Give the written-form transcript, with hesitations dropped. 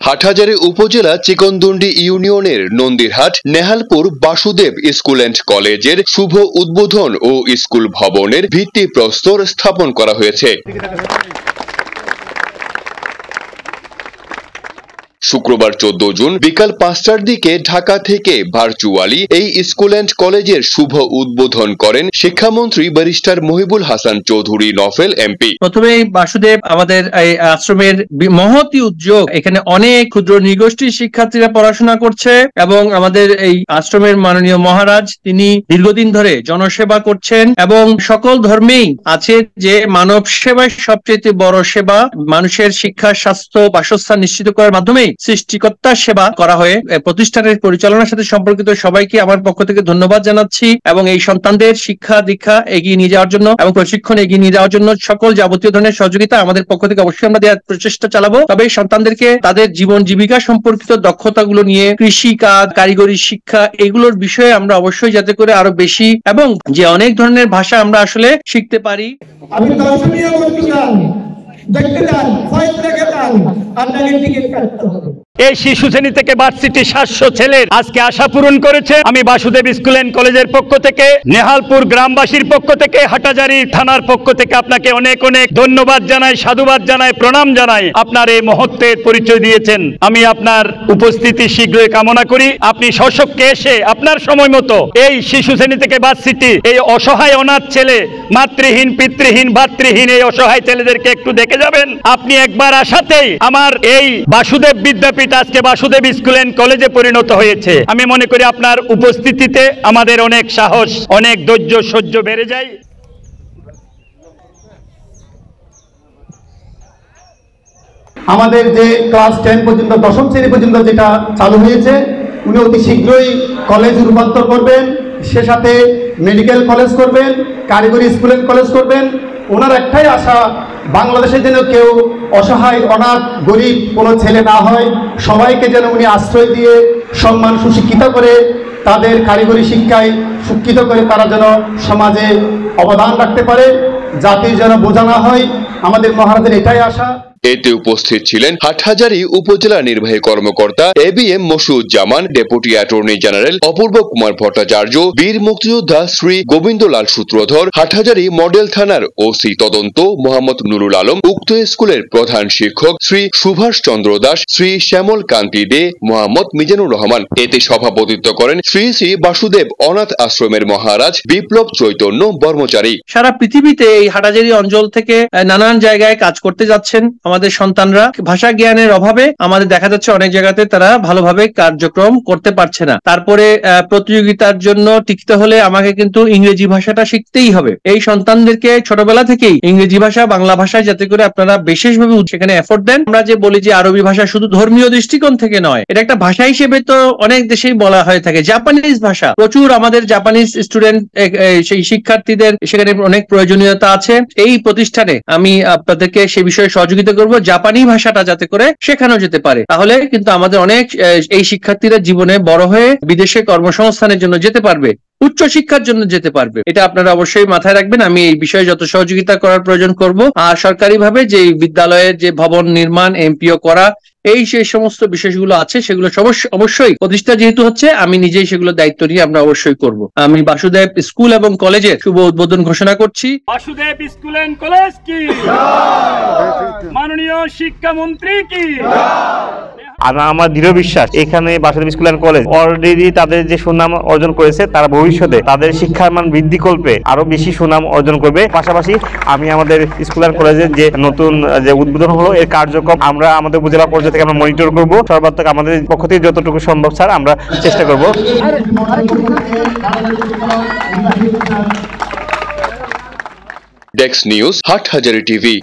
হাটহাজারী উপজেলা চিকনদুন্ডি ইউনিয়নের Nandirhat Nehalpur Basudeb school and কলেজের শুভ উদ্বোধন ও স্কুল ভবনের ভিত্তিপ্রস্তর স্থাপন করা হয়েছে। শুক্রবার 14 জুন বিকাল 5টার দিকে ঢাকা থেকে ভার্চুয়ালি এই স্কুল অ্যান্ড কলেজের শুভ উদ্বোধন করেন শিক্ষামন্ত্রী ব্যারিস্টার মহিবুল হাসান চৌধুরী নফেল এমপি। প্রথমে বাসুদেব আমাদের এই আশ্রমের মহতি উদ্যোগ, এখানে অনেক ক্ষুদ্র নৃগোষ্ঠীর শিক্ষার্থীরা পড়াশোনা করছে এবং আমাদের এই আশ্রমের মাননীয় মহারাজ তিনি দীর্ঘদিন ধরে জনসেবা করছেন এবং সকল ধর্মেই আছে যে মানব সেবাই সবচেয়ে বড় সেবা। মানুষের শিক্ষা, স্বাস্থ্য, বাসস্থান নিশ্চিত করার মাধ্যমে সৃষ্টিকর্তার সেবা করা হয়ে প্রতিষ্ঠানের পরিচালনার সাথে সম্পর্কিত সবাইকে আমার পক্ষ থেকে ধন্যবাদ জানাচ্ছি এবং এই সন্তানদের শিক্ষা দীক্ষা এগিয়ে নিয়ে যাওয়ার জন্য এবং প্রশিক্ষণ এগিয়ে নিয়ে যাওয়ার জন্য সকল যাবতীয় ধরনের সহযোগিতা আমাদের পক্ষ থেকে অবশ্যই আমরা দেওয়ার প্রচেষ্টা চালাবো। তবে এই সন্তানদেরকে তাদের জীবন জীবিকা সম্পর্কিত দক্ষতাগুলো নিয়ে কৃষি কাজ, কারিগরি শিক্ষা এগুলোর বিষয়ে আমরা অবশ্যই যাতে করে আরো বেশি এবং যে অনেক ধরনের ভাষা আমরা আসলে শিখতে পারি। এই শিশু শ্রেণী থেকে ভার্সিটি 700 ছেলের আজকে আশা পূরণ করেছে। আমি বাসুদেব স্কুল অ্যান্ড কলেজের পক্ষ থেকে, নেহালপুর গ্রামবাসীর পক্ষ থেকে, হাটহাজারী থানার পক্ষ থেকে আপনাকে অনেক অনেক ধন্যবাদ জানাই, সাধুবাদ জানাই, প্রণাম জানাই। আপনার এই মহত্বের পরিচয় দিয়েছেন। আমি আপনার উপস্থিতি শীঘ্রই কামনা করি। আপনি সশক্তি এসে আপনার সময় মতো এই শিশু শ্রেণী থেকে ভার্সিটি এই অসহায় অনাথ ছেলে, মাতৃহীন, পিতৃহীন, ভাতৃহীন এই অসহায় ছেলেদেরকে একটু দেখে যাবেন। আপনি একবার আসাতেই আমার এই বাসুদেব বিদ্যাপীঠ আজকে বাসুদেব স্কুল অ্যান্ড কলেজে পরিণত হয়েছে। আমি মনে করি আপনার উপস্থিতিতে আমাদের অনেক সাহস, অনেক ধৈর্য সহ্য বেড়ে যায়। আমাদের যে ক্লাস 10 পর্যন্ত, 10ম শ্রেণী পর্যন্ত যেটা চালু হয়েছে, উনি অতি শীঘ্রই কলেজ রূপান্তর করবেন, সে সাথে মেডিকেল কলেজ করবেন, কারিগরি স্কুল অ্যান্ড কলেজ করবেন। ওনার একটাই আশা, বাংলাদেশের যেন কেউ অসহায়, অনাথ, গরিব কোনো ছেলে না হয়, সবাইকে যেন উনি আশ্রয় দিয়ে সম্মান সুশিক্ষিত করে তাদের কারিগরি শিক্ষায় শিক্ষিত করে তারা যেন সমাজে অবদান রাখতে পারে, জাতির যেন বোঝা না হয়। আমাদের মহারাজের এটাই আশা। এতে উপস্থিত ছিলেন হাটহাজারী উপজেলা নির্বাহী কর্মকর্তা এবিএম মসুজ্জামান, ডেপুটি অ্যাটর্নি জেনারেল অপূর্ব কুমার ভট্টাচার্য, বীর মুক্তিযোদ্ধা শ্রী গোবিন্দলাল সূত্রধর, হাটহাজারী মডেল থানার ওসি তদন্ত মোহাম্মদ নুরুল আলম, উক্ত স্কুলের প্রধান শিক্ষক শ্রী সুভাষ চন্দ্র দাস, শ্রী শ্যামল কান্তি দে, মোহাম্মদ মিজানুর রহমান। এতে সভাপতিত্ব করেন শ্রী শ্রী বাসুদেব অনাথ আশ্রমের মহারাজ বিপ্লব চৈতন্য বর্মচারী। সারা পৃথিবীতে এই হাটহাজারী অঞ্চল থেকে নানান জায়গায় কাজ করতে যাচ্ছেন আমাদের সন্তানরা। ভাষা জ্ঞানের অভাবে আমাদের দেখা যাচ্ছে অনেক জায়গাতে তারা ভালোভাবে কার্যক্রম করতে পারছে না। তারপরে প্রতিযোগিতার জন্য টিকতে হলে আমাকে কিন্তু ইংরেজি ভাষাটা শিখতেই হবে। এই সন্তানদেরকে ছোটবেলা থেকেই ইংরেজি ভাষা, বাংলা ভাষায় যাতে করে আপনারা বিশেষভাবে সেখানে এফোর্ট দেন। আমরা যে বলি যে আরবি ভাষা শুধু ধর্মীয় দৃষ্টিকোণ থেকে নয়, এটা একটা ভাষা হিসেবে তো অনেক দেশেই বলা হয়ে থাকে। জাপানিজ ভাষা, প্রচুর আমাদের জাপানিজ স্টুডেন্ট, সেই শিক্ষার্থীদের সেখানে অনেক প্রয়োজনীয়তা আছে। এই প্রতিষ্ঠানে আমি আপনাদেরকে সে বিষয়ে সহযোগিতা করব, জাপানি ভাষাটা যাতে করে শেখানো যেতে পারে। তাহলে কিন্তু আমাদের অনেক এই শিক্ষার্থীরা জীবনে বড় হয়ে বিদেশে কর্মসংস্থানের জন্য যেতে পারবে, উচ্চ শিক্ষার জন্য যেতে পারবে। এটা আপনারা অবশ্যই মাথায় রাখবেন। আমি এই বিষয়ে যত সহযোগিতা করার প্রয়োজন করব। আর সরকারিভাবে যে বিদ্যালয়ের যে ভবন নির্মাণ, এমপিও করা, এই সেই সমস্ত বিষয়গুলো আছে সেগুলো অবশ্যই প্রতিষ্ঠা যেহেতু হচ্ছে, আমি নিজেই সেগুলো দায়িত্ব নিয়ে আমরা অবশ্যই করব। আমি বাসুদেব স্কুল এবং কলেজের শুভ উদ্বোধন ঘোষণা করছি। বাসুদেব স্কুল এন্ড কলেজ কি জয়, মাননীয় শিক্ষামন্ত্রী কি জয়। আমার দৃঢ় বিশ্বাস এখানে Basudeb school and college already তাদের যে সুনাম অর্জন করেছে, তারা ভবিষ্যতে তাদের শিক্ষার মান বৃদ্ধি করবে, আরো বেশি সুনাম অর্জন করবে। পাশাপাশি আমি আমাদের স্কুল অ্যান্ড কলেজের যে নতুন যে উদ্বোধন হলো, এর কার্যক্রম আমরা আমাদের উপজেলা পর্যায়ে থেকে আমরা মনিটর করব। সর্বাত্মক আমাদের পক্ষ থেকে যতটুকু সম্ভব স্যার আমরা চেষ্টা করব। Desk news, Hathazari TV.